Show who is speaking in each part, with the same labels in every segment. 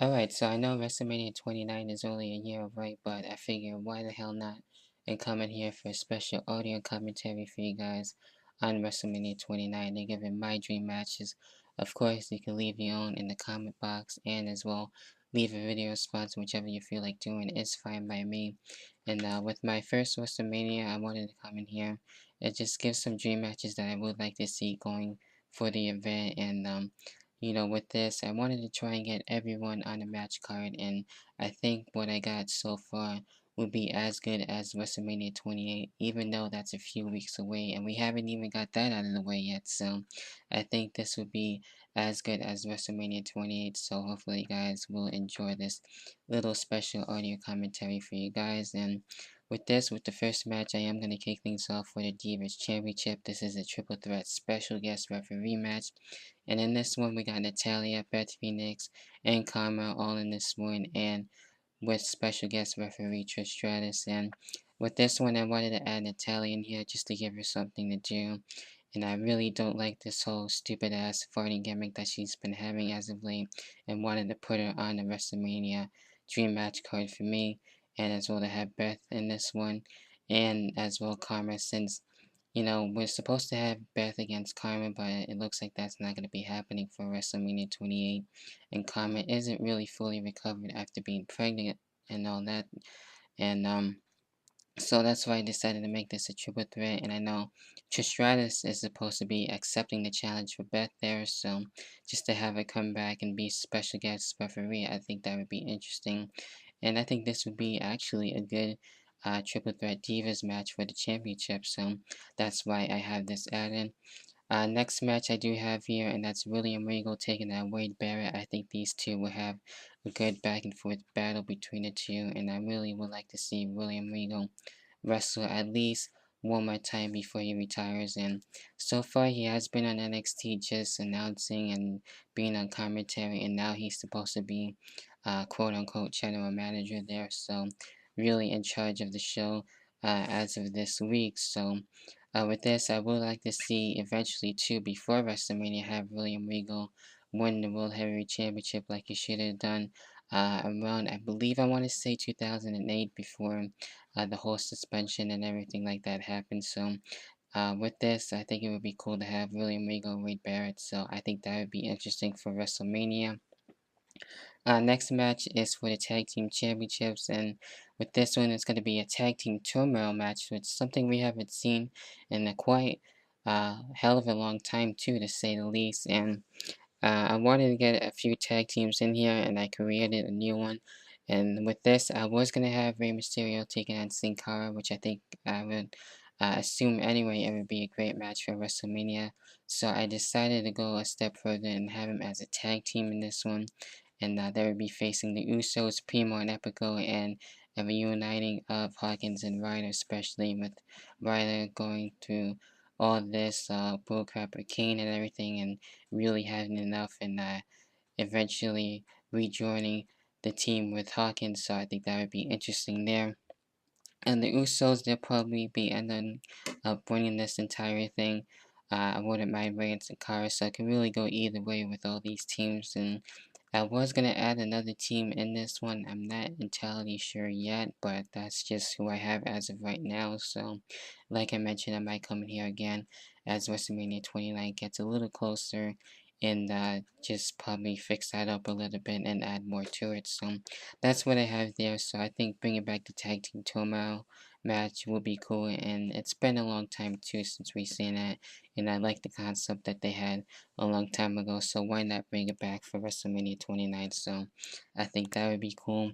Speaker 1: Alright, so I know WrestleMania 29 is only a year away, but I figure why the hell not? And coming here for a special audio commentary for you guys on WrestleMania 29. They're giving my dream matches. Of course, you can leave your own in the comment box and as well leave a video response, whichever you feel like doing is fine by me. And with my first WrestleMania, I wanted to come in here and just give some dream matches that I would like to see going for the event. And with this, I wanted to try and get everyone on the match card, and I think what I got so far would be as good as WrestleMania 28, even though that's a few weeks away, and we haven't even got that out of the way yet. So I think this would be as good as WrestleMania 28. So hopefully, you guys will enjoy this little special audio commentary for you guys. And with the first match, I am going to kick things off for the Divas Championship. This is a triple threat special guest referee match. And in this one, we got Natalya, Beth Phoenix, and Karma all in this one, and with special guest referee Trish Stratus. And with this one, I wanted to add Natalya in here just to give her something to do. And I really don't like this whole stupid ass farting gimmick that she's been having as of late, and wanted to put her on the WrestleMania Dream Match card for me, and as well to have Beth in this one, and as well Karma, since we're supposed to have Beth against Karma, but it looks like that's not going to be happening for WrestleMania 28. And Karma isn't really fully recovered after being pregnant and all that. And so that's why I decided to make this a triple threat. And I know Trish Stratus is supposed to be accepting the challenge for Beth there. So just to have her come back and be special guest referee, I think that would be interesting. And I think this would be actually a good triple threat Divas match for the championship. So that's why I have this added. Next match I do have here, and that's William Regal taking on Wade Barrett. I think these two will have a good back and forth battle between the two, and I really would like to see William Regal wrestle at least one more time before he retires. And so far, he has been on NXT just announcing and being on commentary, and now he's supposed to be quote unquote general manager there. So, really in charge of the show as of this week. So, with this, I would like to see eventually too, before WrestleMania, have William Regal win the World Heavyweight Championship like he should have done around, I believe I want to say 2008, before the whole suspension and everything like that happened. So with this, I think it would be cool to have William Regal and Wade Barrett. So I think that would be interesting for WrestleMania. Next match is for the Tag Team Championships, and with this one, it's going to be a Tag Team Turmoil match, which is something we haven't seen in a quite hell of a long time, too, to say the least. And I wanted to get a few tag teams in here, and I created a new one. And with this, I was going to have Rey Mysterio taking on Sin Cara, which I think I would assume anyway it would be a great match for WrestleMania. So I decided to go a step further and have him as a tag team in this one. And they would be facing the Usos, Primo and Epico, and a reuniting of Hawkins and Ryder, especially with Ryder going through all this bullcrap with Kane and everything, and really having enough, and eventually rejoining the team with Hawkins. So I think that would be interesting there. And the Usos, they'll probably be ending up winning this entire thing. I wouldn't mind Rey and Sakara, so I can really go either way with all these teams. And I was going to add another team in this one. I'm not entirely sure yet, but that's just who I have as of right now. So, like I mentioned, I might come in here again as WrestleMania 29 gets a little closer, and just probably fix that up a little bit and add more to it. So that's what I have there. So I think bringing back the Tag Team Turmoil match will be cool, and it's been a long time too since we've seen that, and I like the concept that they had a long time ago, so why not bring it back for WrestleMania 29? So I think that would be cool.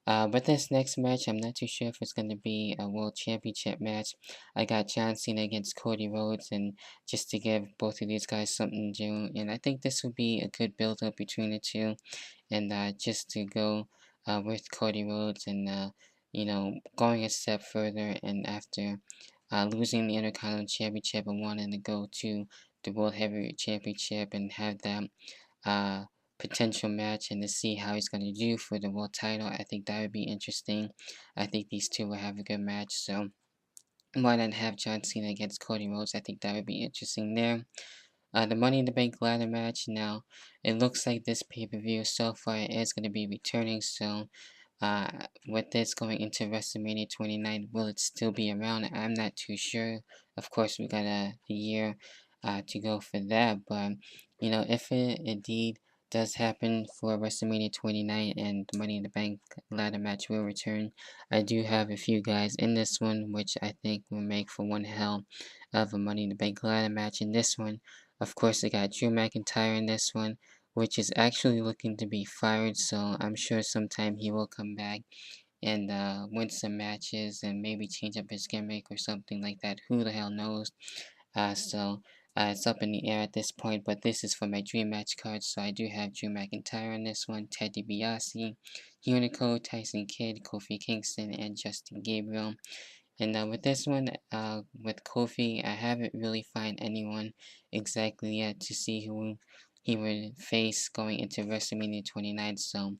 Speaker 1: But this next match, I'm not too sure if it's going to be a World Championship match. I got John Cena against Cody Rhodes, and just to give both of these guys something to do. And I think this would be a good build up between the two. And just to go with Cody Rhodes and, going a step further, and after losing the Intercontinental Championship and wanting to go to the World Heavyweight Championship and have that uh, potential match, and to see how he's going to do for the world title. I think that would be interesting. I think these two will have a good match. So why not have John Cena against Cody Rhodes? I think that would be interesting there. The Money in the Bank ladder match. Now, it looks like this pay-per-view so far is going to be returning, so with this going into WrestleMania 29, will it still be around? I'm not too sure. Of course, we got a year to go for that, but if it indeed does happen for WrestleMania 29 and the Money in the Bank ladder match will return, I do have a few guys in this one, which I think will make for one hell of a Money in the Bank ladder match. In this one, of course, I got Drew McIntyre in this one, which is actually looking to be fired, so I'm sure sometime he will come back and win some matches and maybe change up his gimmick or something like that. Who the hell knows? It's up in the air at this point, but this is for my dream match card, so I do have Drew McIntyre in this one, Ted DiBiase, Unico, Tyson Kidd, Kofi Kingston, and Justin Gabriel. And with this one, with Kofi, I haven't really found anyone exactly yet to see who he would face going into WrestleMania 29, so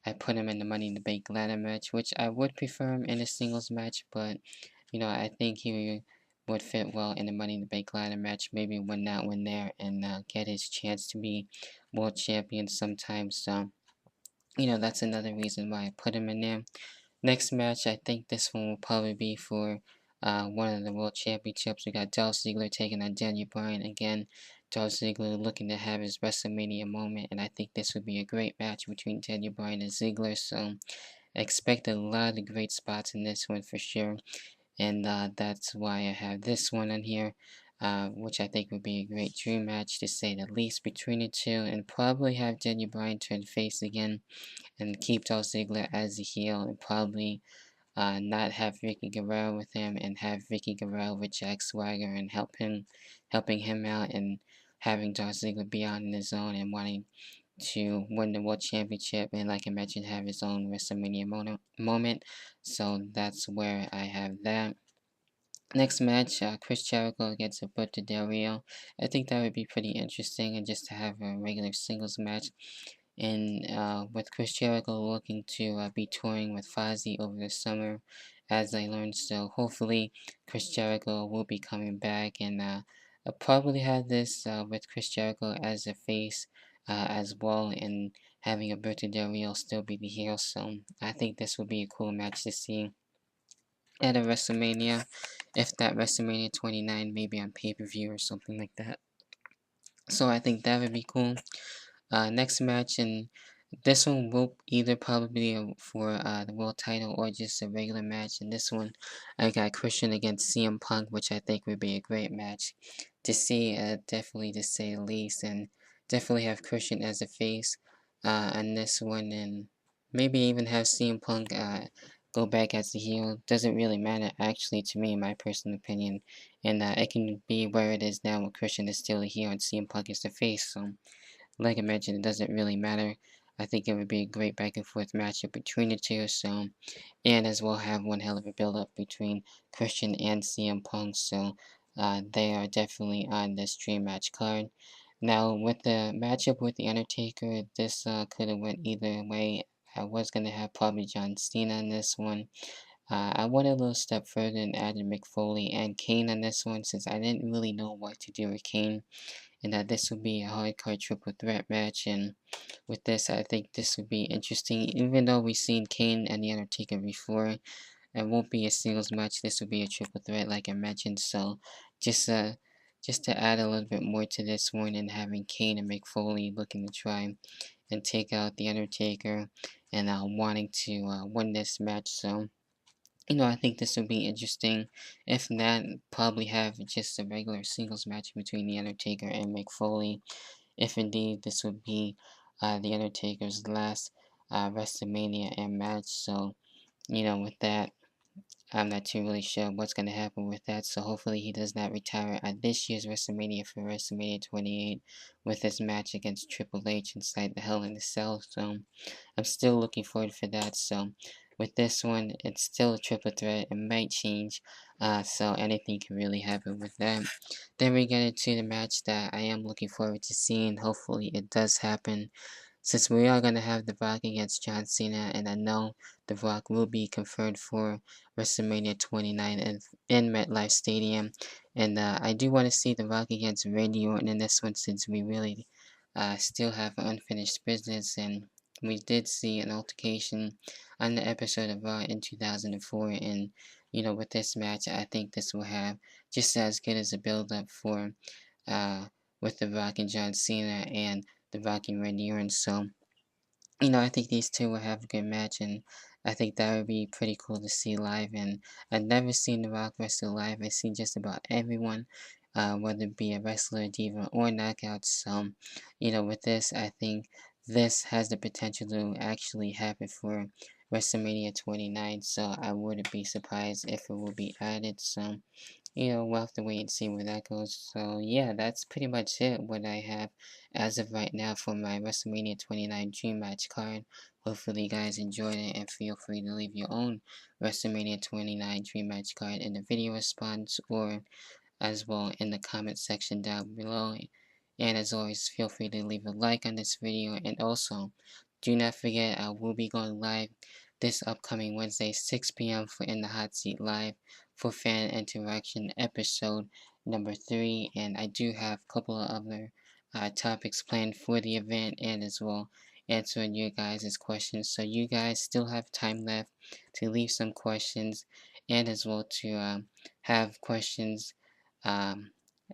Speaker 1: I put him in the Money in the Bank ladder match, which I would prefer him in a singles match, but I think he would fit well in the Money in the Bank ladder match, maybe win that one there and get his chance to be world champion sometime, so that's another reason why I put him in there. Next match, I think this one will probably be for one of the World Championships. We got Dolph Ziggler taking on Daniel Bryan again. Dolph Ziggler looking to have his WrestleMania moment, and I think this would be a great match between Daniel Bryan and Ziggler. So expect a lot of great spots in this one for sure, and that's why I have this one on here. Which I think would be a great dream match to say the least between the two, and probably have Daniel Bryan turn face again and keep Dolph Ziggler as a heel, and probably not have Vicky Guerrero with him, and have Vicky Guerrero with Jack Swagger and helping him out, and having Dolph Ziggler be on his own and wanting to win the World Championship, and like I mentioned, have his own WrestleMania moment. So that's where I have that. Next match, Chris Jericho against Alberto Del Rio. I think that would be pretty interesting, and just to have a regular singles match. And with Chris Jericho looking to be touring with Fozzy over the summer, as I learned. So hopefully Chris Jericho will be coming back, and I'll probably have this with Chris Jericho as a face as well, and having Alberto Del Rio still be the heel. So I think this will be a cool match to see at a WrestleMania, if that WrestleMania 29 maybe on pay-per-view or something like that. So I think that would be cool. Next match, and this one will either probably be for the world title or just a regular match. And this one, I got Christian against CM Punk, which I think would be a great match to see, definitely to say the least. And definitely have Christian as a face on this one, and maybe even have CM Punk go back as the heel. Doesn't really matter, actually, to me, in my personal opinion. And it can be where it is now, where Christian is still a heel and CM Punk is the face. So like I mentioned, it doesn't really matter. I think it would be a great back and forth matchup between the two, so, and as well have one hell of a build up between Christian and CM Punk, so they are definitely on this dream match card. Now, with the matchup with The Undertaker, this could have went either way. I was going to have probably John Cena in this one. I went a little step further and added Mick Foley and Kane on this one, since I didn't really know what to do with Kane, and that this would be a hardcore triple threat match. And with this, I think this would be interesting. Even though we've seen Kane and The Undertaker before, it won't be a singles match. This will be a triple threat, like I mentioned. So just to add a little bit more to this one, and having Kane and Mick Foley looking to try and take out The Undertaker, and wanting to win this match. So I think this would be interesting. If not, probably have just a regular singles match between The Undertaker and Mick Foley, if indeed this would be The Undertaker's last WrestleMania and match. So, with that, I'm not too really sure what's going to happen with that. So hopefully he does not retire at this year's WrestleMania for WrestleMania 28 with his match against Triple H inside the Hell in the Cell. So I'm still looking forward for that. So with this one, it's still a triple threat. It might change. So anything can really happen with that. Then we get into the match that I am looking forward to seeing. Hopefully it does happen, since we are going to have The Rock against John Cena, and I know The Rock will be confirmed for WrestleMania 29 in MetLife Stadium. And I do want to see The Rock against Randy Orton in this one, since we really still have unfinished business. And we did see an altercation on the episode of Raw in 2004. And, with this match, I think this will have just as good as a build-up for with The Rock and John Cena and The Rock and Randy Orton. So, I think these two will have a good match, and I think that would be pretty cool to see live. And I've never seen The Rock wrestle live. I've seen just about everyone, whether it be a wrestler, diva, or knockout. So, with this, I think this has the potential to actually happen for WrestleMania 29. So I wouldn't be surprised if it will be added. So, we'll have to wait and see where that goes. So, yeah, that's pretty much it, what I have as of right now for my WrestleMania 29 Dream Match card. Hopefully, you guys enjoyed it, and feel free to leave your own WrestleMania 29 Dream Match card in the video response, or as well in the comment section down below. And as always, feel free to leave a like on this video, and also do not forget I will be going live this upcoming Wednesday 6 p.m. for In the Hot Seat Live for fan interaction episode number 3, and I do have a couple of other topics planned for the event, and as well answering your guys' questions. So you guys still have time left to leave some questions, and as well to have questions um,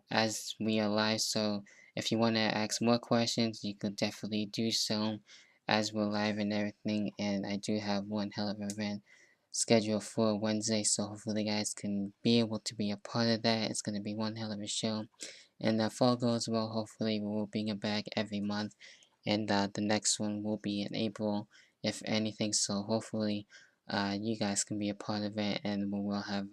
Speaker 1: as we are live. So if you want to ask more questions, you could definitely do so as we're live and everything. And I do have one hell of an event scheduled for Wednesday, so hopefully you guys can be able to be a part of that. It's going to be one hell of a show. And if all goes well, hopefully we will bring it back every month. And the next one will be in April, if anything. So hopefully you guys can be a part of it, and we will have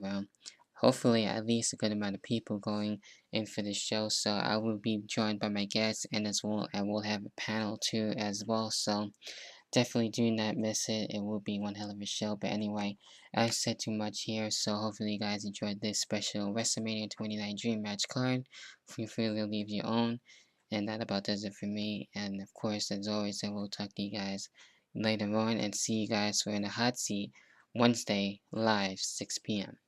Speaker 1: hopefully at least a good amount of people going in for the show. So I will be joined by my guests, and as well I will have a panel too as well. So definitely do not miss it. It will be one hell of a show. But anyway, I said too much here, so hopefully you guys enjoyed this special WrestleMania 29 Dream Match card. Feel free to leave your own. And that about does it for me. And of course, as always, I will talk to you guys later on, and see you guys for In the Hot Seat Wednesday live 6 p.m.